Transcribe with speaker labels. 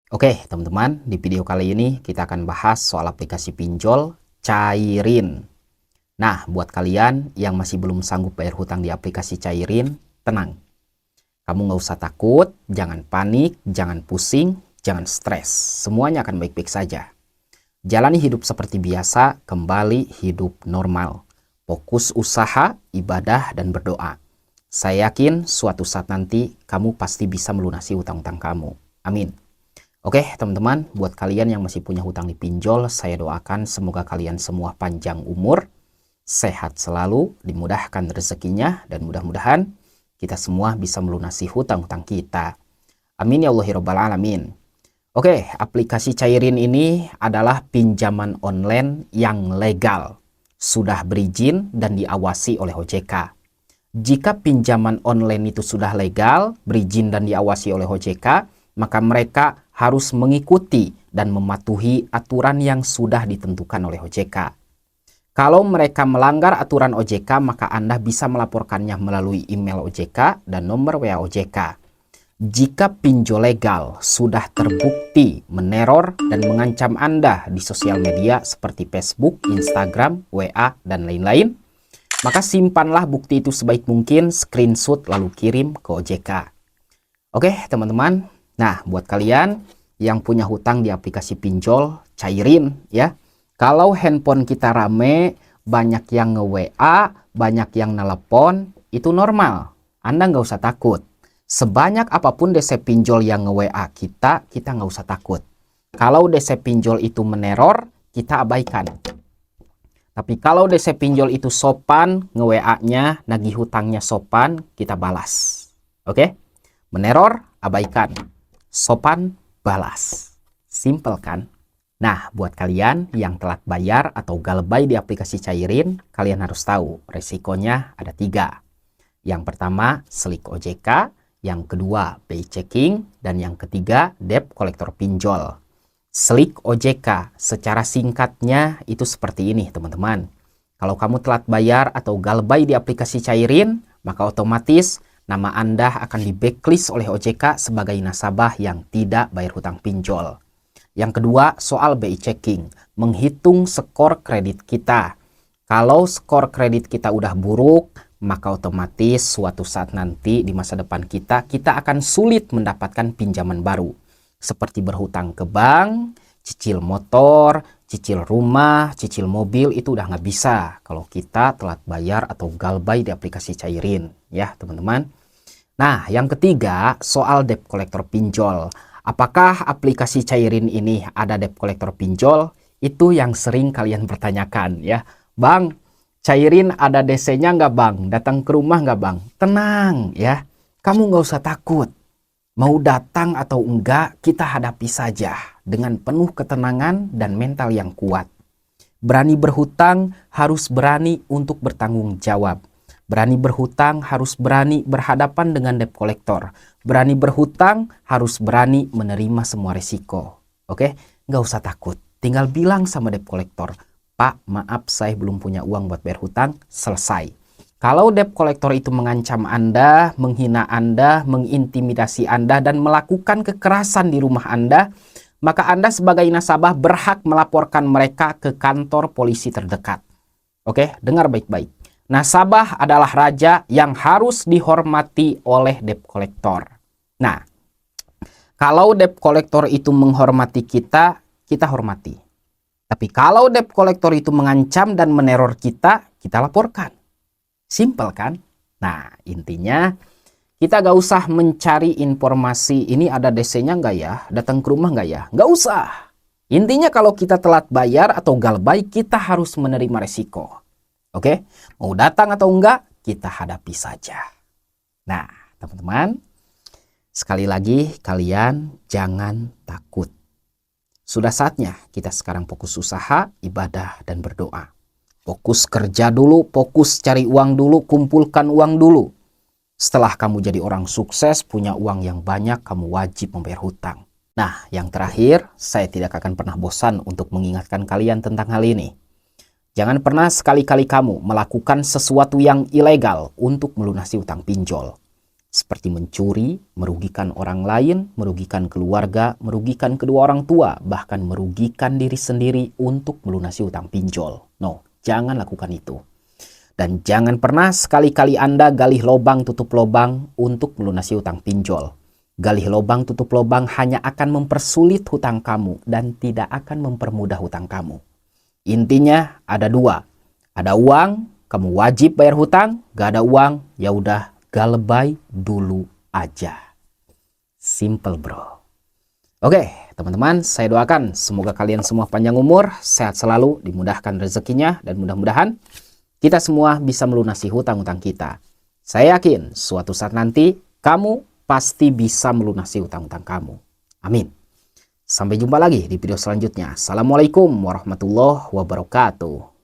Speaker 1: Oke, teman-teman, di video kali ini kita akan bahas soal aplikasi pinjol Cairin. Nah, buat kalian yang masih belum sanggup bayar hutang di aplikasi Cairin, tenang. Kamu nggak usah takut, jangan panik, jangan pusing, jangan stres. Semuanya akan baik-baik saja. Jalani hidup seperti biasa, kembali hidup normal. Fokus usaha, ibadah, dan berdoa. Saya yakin suatu saat nanti kamu pasti bisa melunasi hutang-hutang kamu. Amin. Oke teman-teman, buat kalian yang masih punya hutang di pinjol, saya doakan semoga kalian semua panjang umur, sehat selalu, dimudahkan rezekinya, dan mudah-mudahan kita semua bisa melunasi hutang-hutang kita. Amin ya Allah Rabbal Alamin. Oke, aplikasi Cairin ini adalah pinjaman online yang legal, sudah berizin dan diawasi oleh OJK. Jika pinjaman online itu sudah legal, berizin dan diawasi oleh OJK, maka mereka harus mengikuti dan mematuhi aturan yang sudah ditentukan oleh OJK. Kalau mereka melanggar aturan OJK, maka Anda bisa melaporkannya melalui email OJK dan nomor WA OJK. Jika pinjol legal sudah terbukti meneror dan mengancam Anda di sosial media seperti Facebook, Instagram, WA, dan lain-lain, maka simpanlah bukti itu sebaik mungkin, screenshot lalu kirim ke OJK. Oke teman-teman, nah buat kalian yang punya hutang di aplikasi pinjol Cairin ya, kalau handphone kita rame, banyak yang nge-WA, banyak yang nelpon, itu normal. Anda nggak usah takut. Sebanyak apapun DC pinjol yang nge-WA kita nggak usah takut. Kalau DC pinjol itu meneror, kita abaikan. Tapi kalau DC pinjol itu sopan, nge-WA-nya, nagih hutangnya sopan, kita balas. Oke? Meneror, abaikan. Sopan, balas. Simple kan? Nah, buat kalian yang telat bayar atau galbay di aplikasi Cairin, kalian harus tahu resikonya ada 3. Yang pertama, selik OJK. Yang kedua, BI checking. Dan yang ketiga, debt collector pinjol. Selik OJK, secara singkatnya itu seperti ini teman-teman. Kalau kamu telat bayar atau galbay di aplikasi Cairin, maka otomatis nama Anda akan di backlist oleh OJK sebagai nasabah yang tidak bayar hutang pinjol. Yang kedua, soal BI checking, menghitung skor kredit kita. Kalau skor kredit kita udah buruk, maka otomatis suatu saat nanti di masa depan kita akan sulit mendapatkan pinjaman baru. Seperti berhutang ke bank, cicil motor, cicil rumah, cicil mobil, itu udah nggak bisa kalau kita telat bayar atau galbay di aplikasi Cairin ya teman-teman. Nah yang ketiga soal debt collector pinjol. Apakah aplikasi Cairin ini ada debt collector pinjol? Itu yang sering kalian pertanyakan ya. Bang, Cairin ada DC-nya nggak bang? Datang ke rumah nggak bang? Tenang ya, kamu nggak usah takut. Mau datang atau enggak, kita hadapi saja dengan penuh ketenangan dan mental yang kuat. Berani berhutang harus berani untuk bertanggung jawab. Berani berhutang harus berani berhadapan dengan debt collector. Berani berhutang harus berani menerima semua risiko. Oke, nggak usah takut. Tinggal bilang sama debt collector, Pak, maaf saya belum punya uang buat bayar hutang, selesai. Kalau debt collector itu mengancam Anda, menghina Anda, mengintimidasi Anda, dan melakukan kekerasan di rumah Anda, maka Anda sebagai nasabah berhak melaporkan mereka ke kantor polisi terdekat. Oke, dengar baik-baik. Nasabah adalah raja yang harus dihormati oleh debt collector. Nah, kalau debt collector itu menghormati kita, kita hormati. Tapi kalau debt collector itu mengancam dan meneror kita laporkan. Simple kan? Nah intinya kita gak usah mencari informasi ini ada DC-nya nggak ya? Datang ke rumah nggak ya? Nggak usah. Intinya kalau kita telat bayar atau galbay kita harus menerima resiko. Oke? Mau datang atau enggak kita hadapi saja. Nah teman-teman, sekali lagi kalian jangan takut. Sudah saatnya kita sekarang fokus usaha, ibadah, dan berdoa. Fokus kerja dulu, fokus cari uang dulu, kumpulkan uang dulu. Setelah kamu jadi orang sukses, punya uang yang banyak, kamu wajib membayar hutang. Nah, yang terakhir, saya tidak akan pernah bosan untuk mengingatkan kalian tentang hal ini. Jangan pernah sekali-kali kamu melakukan sesuatu yang ilegal untuk melunasi hutang pinjol. seperti mencuri, merugikan orang lain, merugikan keluarga, merugikan kedua orang tua, bahkan merugikan diri sendiri untuk melunasi hutang pinjol. No, jangan lakukan itu. Dan jangan pernah sekali-kali Anda galih lobang tutup lobang untuk melunasi hutang pinjol. Galih lobang tutup lobang hanya akan mempersulit hutang kamu dan tidak akan mempermudah hutang kamu. Intinya ada dua. Ada uang, kamu wajib bayar hutang. Gak ada uang, ya udah galebay dulu aja. Simple bro. Oke teman-teman, saya doakan semoga kalian semua panjang umur, sehat selalu, dimudahkan rezekinya, dan mudah-mudahan kita semua bisa melunasi hutang-hutang kita. Saya yakin suatu saat nanti kamu pasti bisa melunasi hutang-hutang kamu. Amin. Sampai jumpa lagi di video selanjutnya. Assalamualaikum warahmatullahi wabarakatuh.